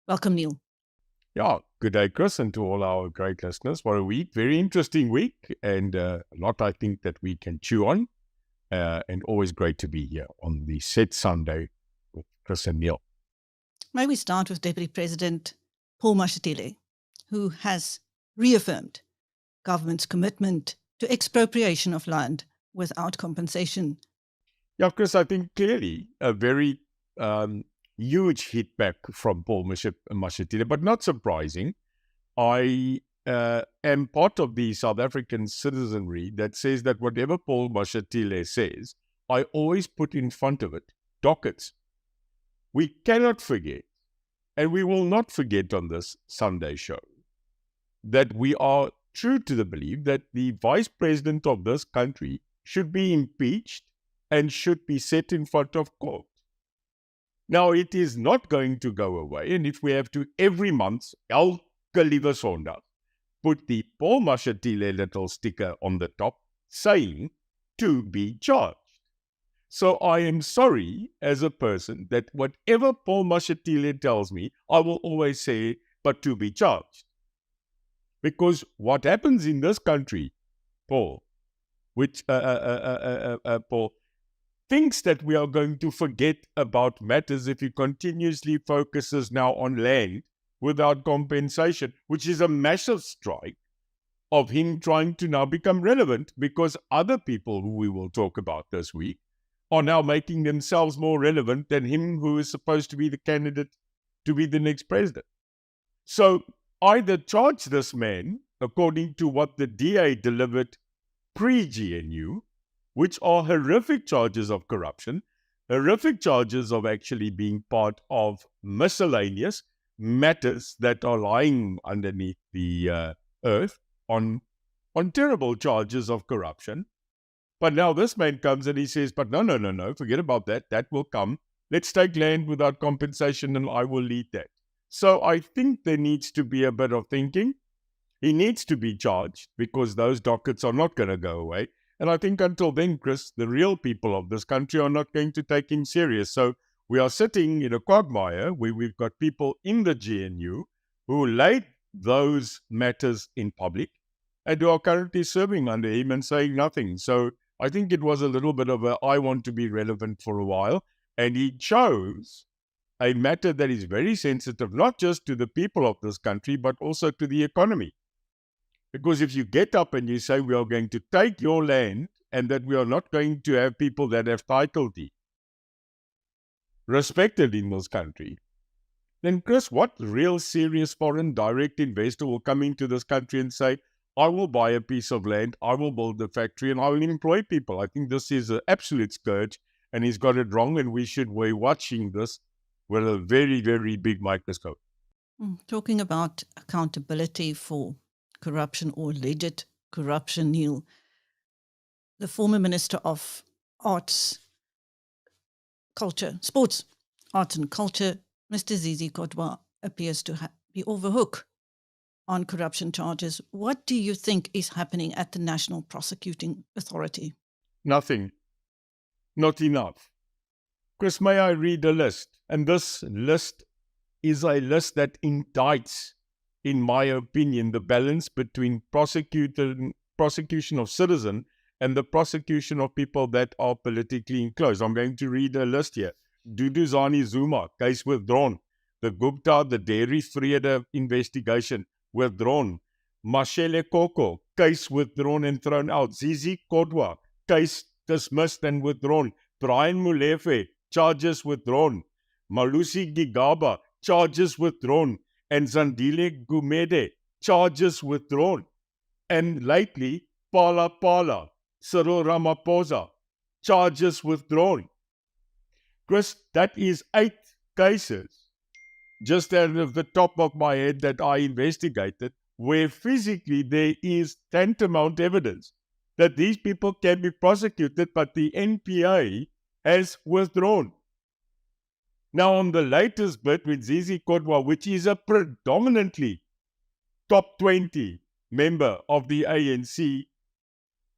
Welcome, Neil. Yeah, good day, Chris, and to all our great listeners. What a week. Very interesting week, and a lot I think that we can chew on. And always great to be here on the Set Sunday with Chris and Neil. May we start with Deputy President Paul Mashatile, who has reaffirmed government's commitment to expropriation of land without compensation. Yeah, Chris, I think clearly a very huge hit back from Paul Mashatile, but not surprising. I am part of the South African citizenry that says that whatever Paul Mashatile says, I always put in front of it dockets. We cannot forget, and we will not forget on this Sunday show, that we are true to the belief that the vice president of this country should be impeached and should be set in front of court. Now, it is not going to go away, and if we have to every month, elke liewe Sondag, put the Paul Mashatile little sticker on the top saying to be charged. So I am sorry as a person that whatever Paul Mashatile tells me, I will always say, but to be charged. Because what happens in this country, Paul, Paul, thinks that we are going to forget about matters if he continuously focuses now on land without compensation, which is a massive strike of him trying to now become relevant because other people who we will talk about this week are now making themselves more relevant than him who is supposed to be the candidate to be the next president. So either charge this man according to what the DA delivered pre-GNU, which are horrific charges of corruption, horrific charges of actually being part of miscellaneous matters that are lying underneath the earth on terrible charges of corruption. But now this man comes and he says, but no, forget about that. That will come. Let's take land without compensation and I will lead that. So I think there needs to be a bit of thinking. He needs to be charged because those dockets are not going to go away. And I think until then, Chris, the real people of this country are not going to take him serious. So we are sitting in a quagmire where we've got people in the GNU who laid those matters in public and who are currently serving under him and saying nothing. So I think it was a little bit of a, I want to be relevant for a while. And he chose a matter that is very sensitive, not just to the people of this country, but also to the economy. Because if you get up and you say we are going to take your land and that we are not going to have people that have title deed respected in this country, then Chris, what real serious foreign direct investor will come into this country and say, I will buy a piece of land, I will build a factory and I will employ people? I think this is an absolute scourge and he's got it wrong and we should be watching this with a very, very big microscope. Talking about accountability for corruption or alleged corruption, Neil, the former Minister of Arts, Culture, Sports, Arts and Culture, Mr. Zille Kodwa, appears to be off the hook on corruption charges. What do you think is happening at the National Prosecuting Authority? Nothing. Not enough. Chris, may I read a list? And this list is a list that indicts, in my opinion, the balance between prosecution of citizen and the prosecution of people that are politically enclosed. I'm going to read a list here. Duduzani Zuma, case withdrawn. The Gupta, the Dairy Vrede investigation, withdrawn. Mashele Koko, case withdrawn and thrown out. Zizi Kodwa, case dismissed and withdrawn. Brian Molefe, charges withdrawn. Malusi Gigaba, charges withdrawn. And Zandile Gumede, charges withdrawn. And lately, Pala, Cyril Ramaphosa, charges withdrawn. Chris, that is 8 cases, just out of the top of my head, that I investigated, where physically there is tantamount evidence that these people can be prosecuted, but the NPA has withdrawn. Now, on the latest bit with Zizi Kodwa, which is a predominantly top 20 member of the ANC,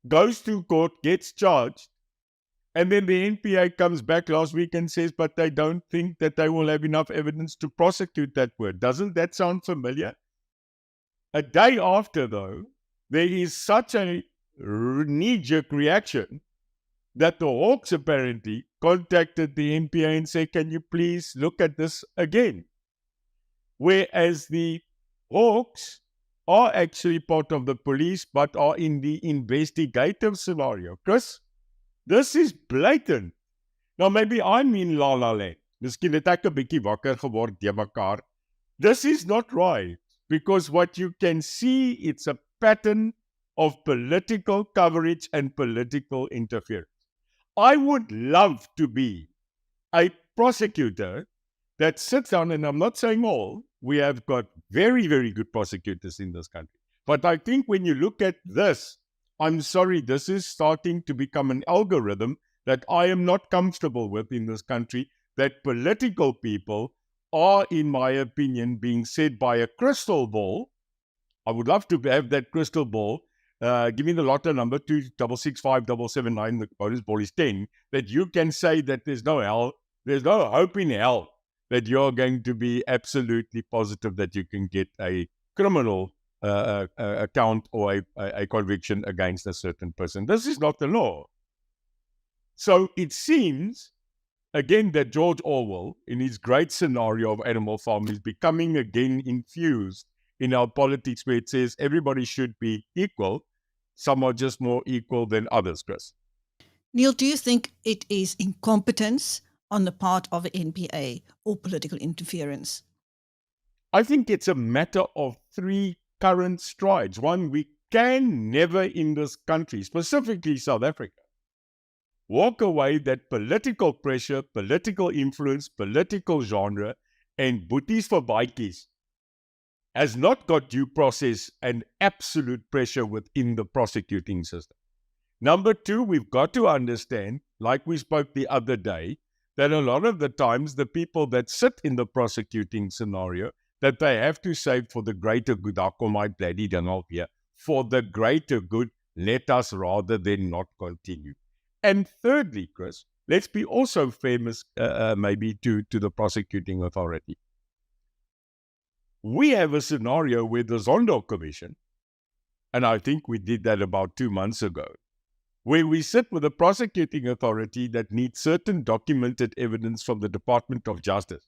goes to court, gets charged, And then the NPA comes back last week and says, but they don't think that they will have enough evidence to prosecute that word. Doesn't that sound familiar? A day after, though, there is such a knee-jerk reaction that the Hawks apparently contacted the NPA and said, can you please look at this again? Whereas the Hawks are actually part of the police, but are in the investigative scenario. Chris, this is blatant. Now, maybe I'm in La La Land. Miskien het ek 'n bietjie wakker geword de mekaar. This is not right, because what you can see, it's a pattern of political coverage and political interference. I would love to be a prosecutor that sits down, and I'm not saying all, we have got very, very good prosecutors in this country. But I think when you look at this, I'm sorry, this is starting to become an algorithm that I am not comfortable with in this country, that political people are, in my opinion, being said by a crystal ball. I would love to have that crystal ball. Give me the lotto number 2665779. The bonus ball is 10. That you can say that there's no hell, there's no hope in hell that you're going to be absolutely positive that you can get a criminal account or a conviction against a certain person. This is not the law. So it seems, again, that George Orwell, in his great scenario of Animal Farm, is becoming again infused in our politics, where it says everybody should be equal. Some are just more equal than others, Chris. Neil, do you think it is incompetence on the part of the NPA or political interference? I think it's a matter of three current strides. One, we can never in this country, specifically South Africa, walk away that political pressure, political influence, political genre, and boeties for bikies has not got due process and absolute pressure within the prosecuting system. Number two, we've got to understand, like we spoke the other day, that a lot of the times the people that sit in the prosecuting scenario, that they have to say for the greater good, for the greater good, let us rather than not continue. And thirdly, Chris, let's be also famous maybe to the prosecuting authority. We have a scenario where the Zondo Commission, and I think we did that about 2 months ago, where we sit with a prosecuting authority that needs certain documented evidence from the Department of Justice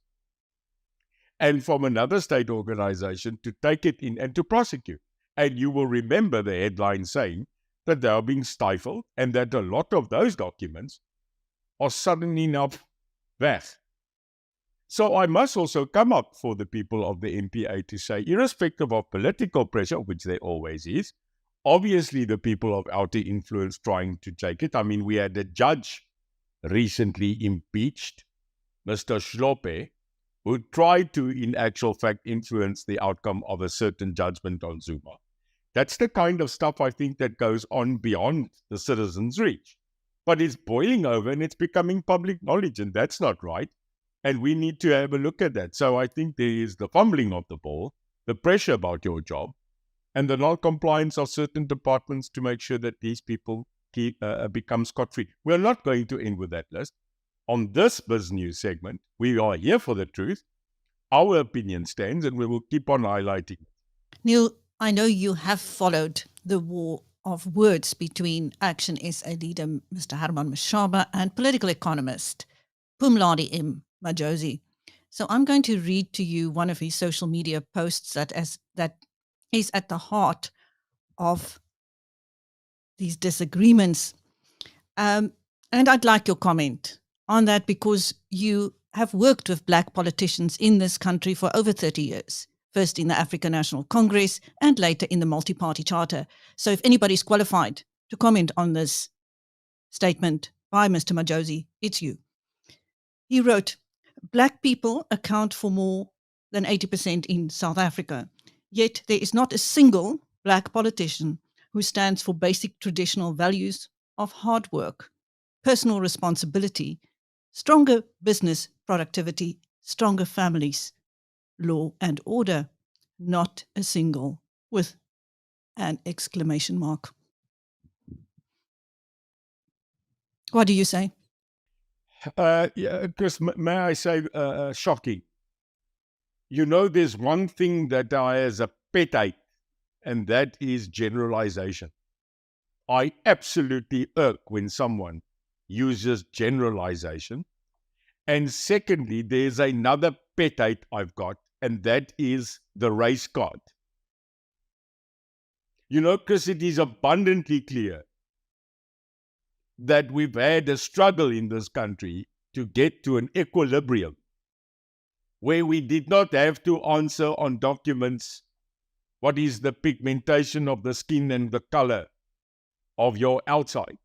and from another state organization to take it in and to prosecute. And you will remember the headline saying that they are being stifled and that a lot of those documents are suddenly now weg. So I must also come up for the people of the NPA to say, irrespective of political pressure, which there always is, obviously the people of outer influence trying to take it. I mean, we had a judge recently impeached, Mr. Shlope, who tried to, in actual fact, influence the outcome of a certain judgment on Zuma. That's the kind of stuff I think that goes on beyond the citizen's reach. But it's boiling over and it's becoming public knowledge, and that's not right. And we need to have a look at that. So I think there is the fumbling of the ball, the pressure about your job, and the non-compliance of certain departments to make sure that these people become scot-free. We're not going to end with that list. On this Biz News segment, we are here for the truth. Our opinion stands, and we will keep on highlighting it. Neil, I know you have followed the war of words between Action SA leader Mr. Herman Mashaba and political economist Phumlani M. Majozi. So I'm going to read to you one of his social media posts that is at the heart of these disagreements. And I'd like your comment on that, because you have worked with Black politicians in this country for over 30 years, first in the African National Congress and later in the Multi-Party Charter. So if anybody's qualified to comment on this statement by Mr. Majozi, it's you. He wrote, Black people account for more than 80% in South Africa, yet there is not a single Black politician who stands for basic traditional values of hard work, personal responsibility, stronger business productivity, stronger families, law and order. Not a single, with an exclamation mark. What do you say? Yeah, Chris, may I say shocking? You know, there's one thing that I as a pet hate, and that is generalization. I absolutely irk when someone uses generalization. And secondly, there's another pet hate I've got, and that is the race card. You know, Chris, it is abundantly clear that we've had a struggle in this country to get to an equilibrium where we did not have to answer on documents what is the pigmentation of the skin and the color of your outside.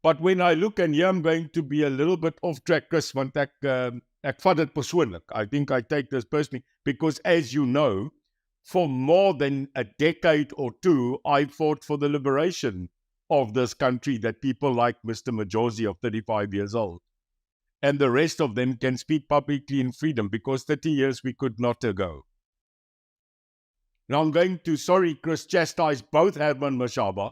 But when I look, and here I'm going to be a little bit off track, Chris, want ek vat dit persoonlik. I think I take this personally because, as you know, for more than a decade or two, I fought for the liberation of this country, that people like Mr. Majozi of 35 years old and the rest of them can speak publicly in freedom, because 30 years we could not ago. Now I'm going to, sorry Chris, chastise both Herman Mashaba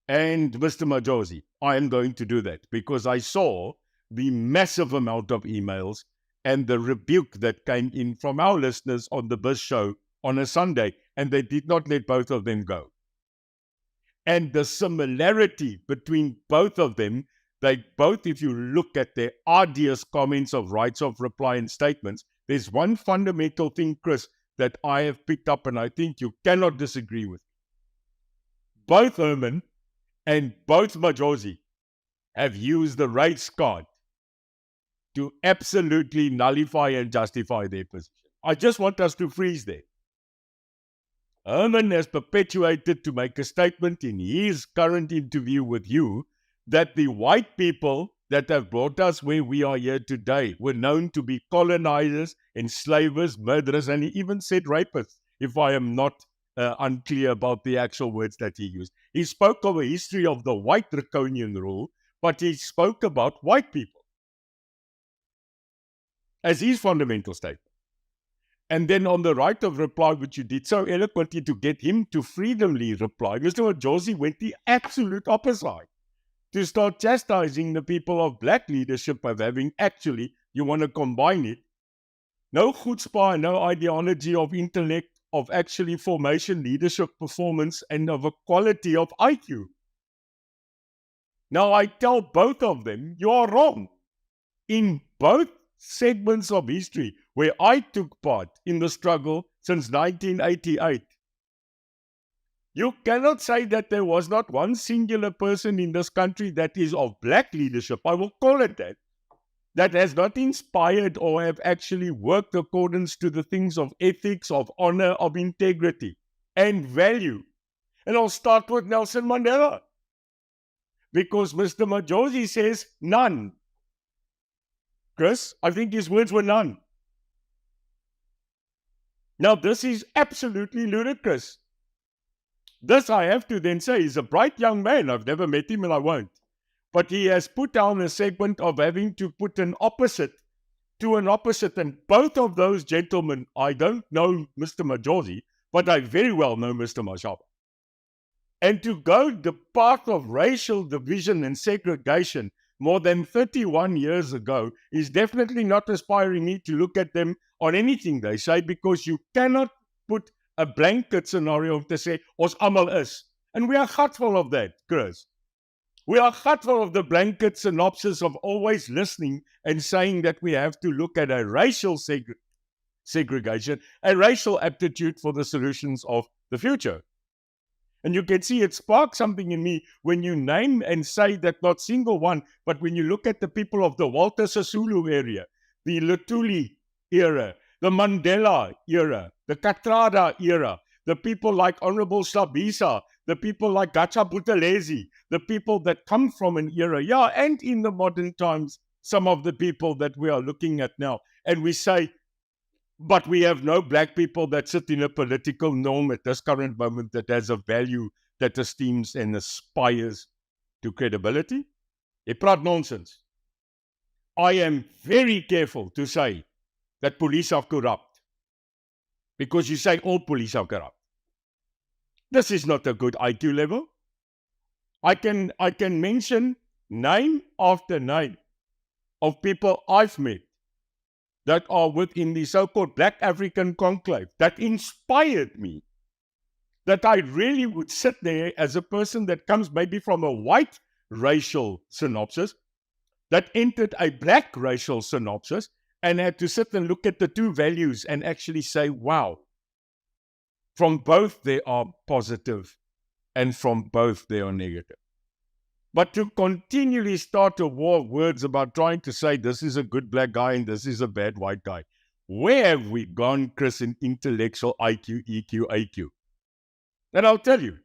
and Mr. Majozi. I am going to do that because I saw the massive amount of emails and the rebuke that came in from our listeners on the Bus Show on a Sunday, and they did not let both of them go. And the similarity between both of them, they both, if you look at their arduous comments of rights of reply and statements, there's one fundamental thing, Chris, that I have picked up, and I think you cannot disagree with. Both Herman and both Majozi have used the race card to absolutely nullify and justify their position. I just want us to freeze there. Herman has perpetuated to make a statement in his current interview with you that the white people that have brought us where we are here today were known to be colonizers, enslavers, murderers, and he even said rapists, if I am not unclear about the actual words that he used. He spoke of a history of the white draconian rule, but he spoke about white people as his fundamental statement. And then on the right of reply, which you did so eloquently to get him to freedomly reply, Mr. Majozi went the absolute opposite, to start chastising the people of black leadership of having actually, you want to combine it, no chutzpah, no ideology of intellect, of actually formation, leadership, performance, and of a quality of IQ. Now I tell both of them, you are wrong. In both segments of history where I took part in the struggle since 1988, you cannot say that there was not one singular person in this country that is of black leadership, I will call it that has not inspired or have actually worked accordance to the things of ethics, of honor, of integrity, and value. And I'll start with Nelson Mandela. Because Mr. Majozi says none. Chris, I think his words were none. Now, this is absolutely ludicrous. This, I have to then say, is a bright young man. I've never met him and I won't. But he has put down a segment of having to put an opposite to an opposite. And both of those gentlemen, I don't know Mr. Majozi, but I very well know Mr. Mashaba. And to go the path of racial division and segregation more than 31 years ago is definitely not inspiring me to look at them on anything they say, because you cannot put a blanket scenario to say, ons almal is. And we are gutful of that, Chris. We are gutful of the blanket synopsis of always listening and saying that we have to look at a racial segregation, a racial aptitude for the solutions of the future. And you can see it sparks something in me when you name and say that not single one, but when you look at the people of the Walter Sisulu area, the Luthuli era, the Mandela era, the Katrada era, the people like Honorable Sabisa, the people like Gacha Buthelezi, the people that come from an era, and in the modern times, some of the people that we are looking at now. And we say, but we have no black people that sit in a political norm at this current moment that has a value that esteems and aspires to credibility. Jy praat nonsense. I am very careful to say that police are corrupt, because you say all police are corrupt. This is not a good IQ level. I can mention name after name of people I've met that are within the so-called Black African conclave that inspired me, that I really would sit there as a person that comes maybe from a white racial synopsis, that entered a black racial synopsis, and had to sit and look at the two values and actually say, wow, from both they are positive and from both they are negative. But to continually start a war of words about trying to say this is a good black guy and this is a bad white guy, where have we gone, Chris, in intellectual IQ, EQ, AQ? And I'll tell you,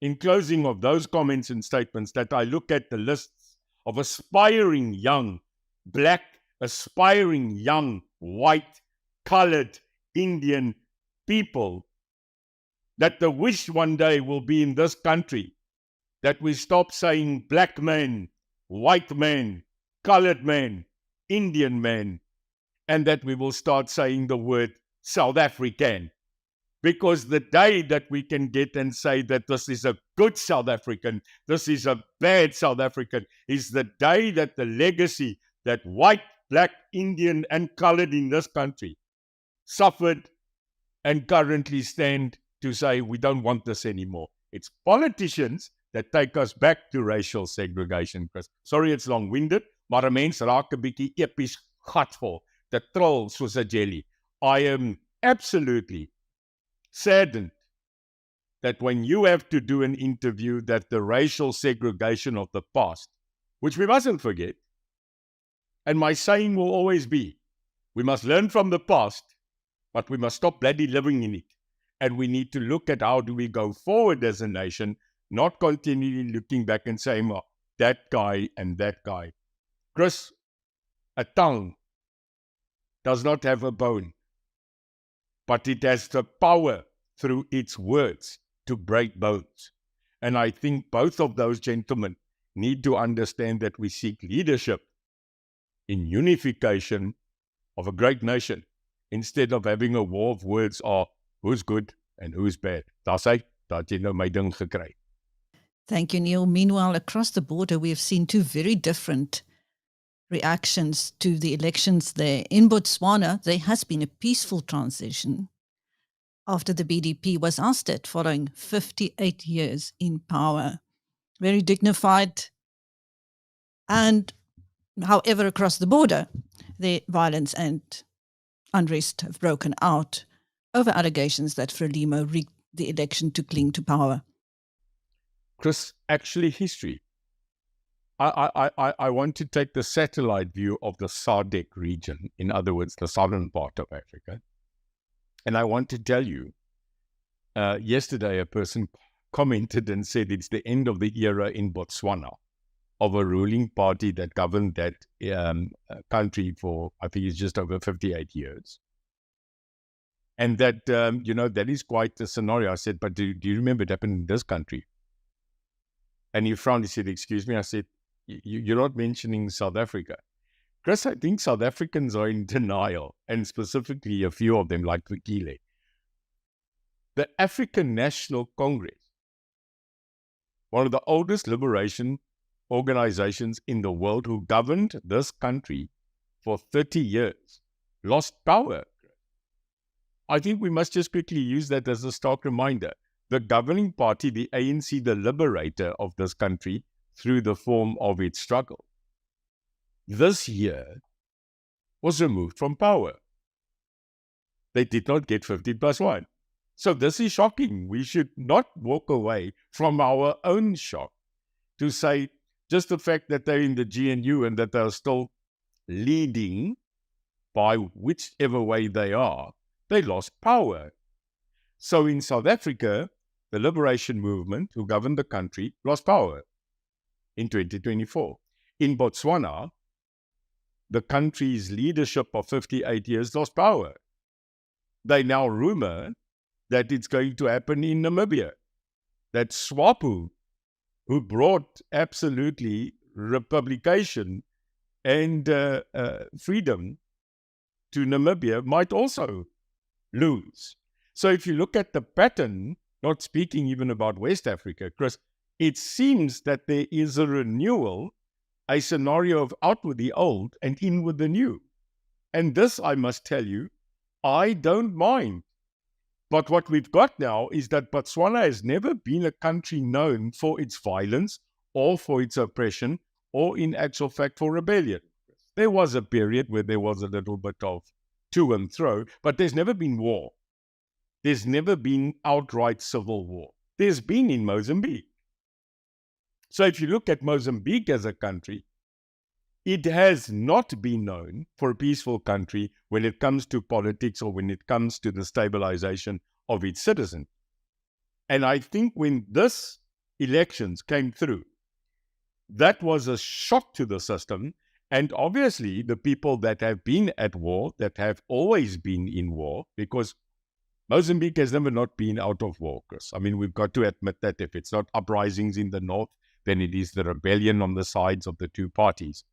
in closing of those comments and statements, that I look at the lists of aspiring young black, aspiring young white, colored, Indian people that the wish one day will be in this country that we stop saying black man, white man, colored man, Indian man, and that we will start saying the word South African. Because the day that we can get and say that this is a good South African, this is a bad South African, is the day that the legacy that white, black, Indian, and colored in this country suffered and currently stand to say we don't want this anymore. It's politicians that take us back to racial segregation, Chris. Sorry it's long-winded, maar 'n mens raak 'n bietjie epies gatvol, te trill soos 'n jelly. I am absolutely saddened that when you have to do an interview, that the racial segregation of the past, which we mustn't forget, and my saying will always be, we must learn from the past, but we must stop bloody living in it. And we need to look at how do we go forward as a nation, not continually looking back and saying, oh, that guy and that guy. Chris, a tongue does not have a bone, but it has the power through its words to break bones. And I think both of those gentlemen need to understand that we seek leadership in unification of a great nation, instead of having a war of words of who's good and who's bad. Daar's hy, dat jy nou my ding gekry. Thank you, Neil. Meanwhile, across the border, we have seen two very different reactions to the elections there. In Botswana, there has been a peaceful transition after the BDP was ousted following 58 years in power. Very dignified. And however, across the border, the violence and unrest have broken out over allegations that Frelimo rigged the election to cling to power. Chris, actually history. I want to take the satellite view of the SADC region, in other words, the southern part of Africa. And I want to tell you, yesterday a person commented and said it's the end of the era in Botswana of a ruling party that governed that country for, I think it's just over 58 years. And that, that is quite a scenario. I said, but do you remember it happened in this country? And he frowned, he said, excuse me. I said, you're not mentioning South Africa. Chris, I think South Africans are in denial, and specifically a few of them, like Zille. The African National Congress, one of the oldest liberation organizations in the world, who governed this country for 30 years, lost power. I think we must just quickly use that as a stark reminder. The governing party, the ANC, the liberator of this country through the form of its struggle, this year was removed from power. They did not get 50+1. So this is shocking. We should not walk away from our own shock to say just the fact that they're in the GNU and that they're still leading by whichever way they are, they lost power. So in South Africa, the liberation movement who governed the country lost power in 2024. In Botswana, the country's leadership of 58 years lost power. They now rumor that it's going to happen in Namibia. That SWAPO, who brought absolutely republication and freedom to Namibia, might also lose. So if you look at the pattern, not speaking even about West Africa, Chris, it seems that there is a renewal a scenario of out with the old and in with the new. And this, I must tell you, I don't mind. But what we've got now is that Botswana has never been a country known for its violence or for its oppression or, in actual fact, for rebellion. There was a period where there was a little bit of to and fro, but there's never been war. There's never been outright civil war. There's been in Mozambique. So if you look at Mozambique as a country, it has not been known for a peaceful country when it comes to politics or when it comes to the stabilization of its citizens. And I think when this elections came through, that was a shock to the system. And obviously, the people that have been at war, that have always been in war, because Mozambique has never not been out of war, Chris. I mean, we've got to admit that if it's not uprisings in the north, then it is the rebellion on the sides of the two parties.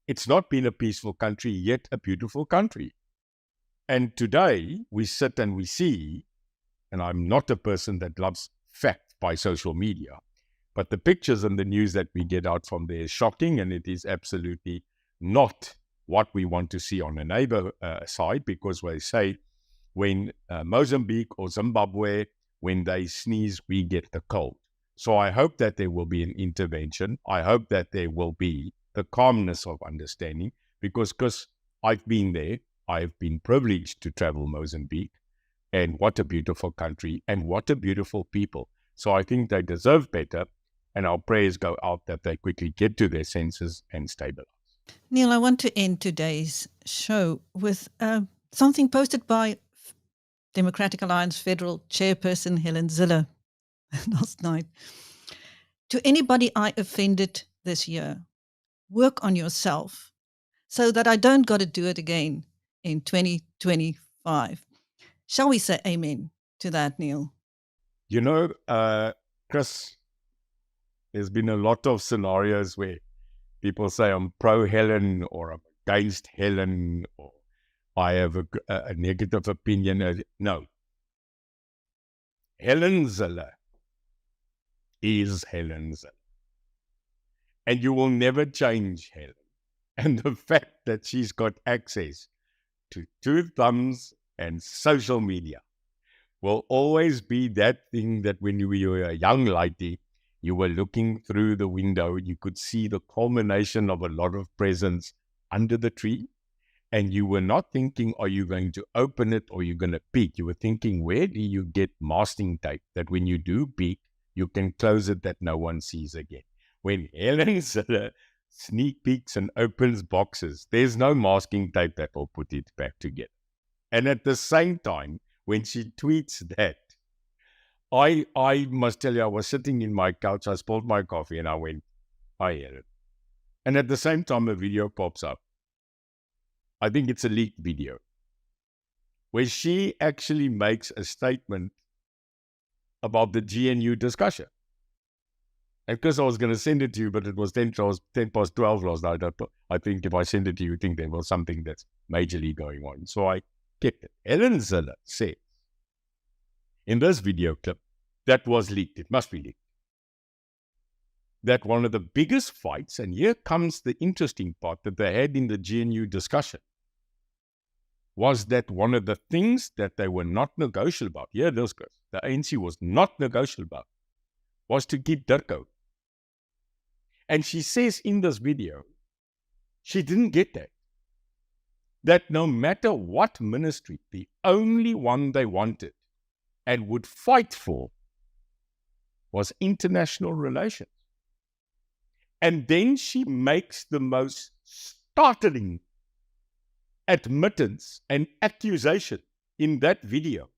It's not been a peaceful country, yet a beautiful country. And today, we sit and we see, and I'm not a person that loves fact by social media, but the pictures and the news that we get out from there is shocking, and it is absolutely not what we want to see on a neighbor side, because they say when Mozambique or Zimbabwe, when they sneeze, we get the cold. So I hope that there will be an intervention. I hope that there will be the calmness of understanding, because I've been there, I've been privileged to travel Mozambique, and what a beautiful country and what a beautiful people. So I think they deserve better, and our prayers go out that they quickly get to their senses and stabilize. Neil, I want to end today's show with something posted by Democratic Alliance Federal Chairperson Helen Zille last night. To anybody I offended this year, work on yourself so that I don't got to do it again in 2025. Shall we say amen to that, Neil? You know, Chris, there's been a lot of scenarios where people say I'm pro-Helen or I'm against Helen or I have a negative opinion. No. Helen Zille is Helen Zille. And you will never change Helen. And the fact that she's got access to 2 thumbs and social media will always be that thing that when you were a young lady, you were looking through the window, you could see the culmination of a lot of presents under the tree. And you were not thinking, are you going to open it or you're going to peek? You were thinking, where do you get masking tape that when you do peek, you can close it that no one sees again? When Helen sneak peeks and opens boxes, there's no masking tape that will put it back together. And at the same time, when she tweets that, I must tell you, I was sitting in my couch, I spilled my coffee and I went, I hear it. And at the same time, a video pops up. I think it's a leaked video, where she actually makes a statement about the GNU discussion. And because I was going to send it to you, but it was 10 past 12 last night. I think if I send it to you, you think there was something that's majorly going on. So I kept it. Helen Zille says, in this video clip, that was leaked, it must be leaked, that one of the biggest fights, and here comes the interesting part that they had in the GNU discussion, was that one of the things that they were not negotiable about, the ANC was not negotiable about, was to keep Dirko. And she says in this video, she didn't get that. That no matter what ministry, the only one they wanted and would fight for was international relations. And then she makes the most startling admittance and accusation in that video,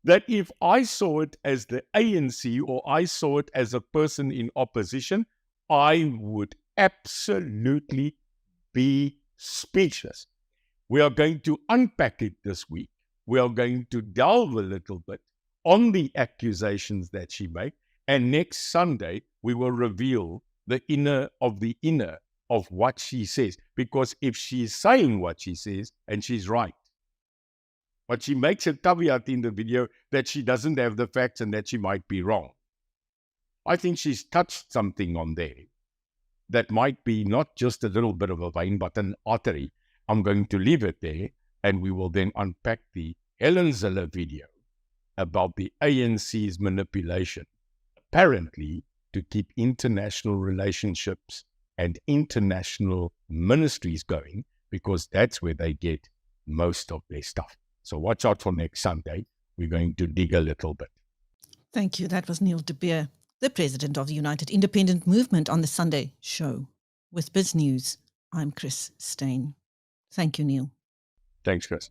that if I saw it as the ANC or I saw it as a person in opposition, I would absolutely be speechless. We are going to unpack it this week. We are going to delve a little bit on the accusations that she made. And next Sunday, we will reveal the inner of what she says. Because if she's saying what she says, and she's right, but she makes a caveat in the video that she doesn't have the facts and that she might be wrong. I think she's touched something on there that might be not just a little bit of a vein, but an artery. I'm going to leave it there, and we will then unpack the Helen Zille video about the ANC's manipulation, apparently to keep international relationships and international ministries going, because that's where they get most of their stuff. So watch out for next Sunday. We're going to dig a little bit. Thank you. That was Neil de Beer, the president of the United Independent Movement, on the Sunday show. With Biz News, I'm Chris Steyn. Thank you, Neil. Thanks, Chris.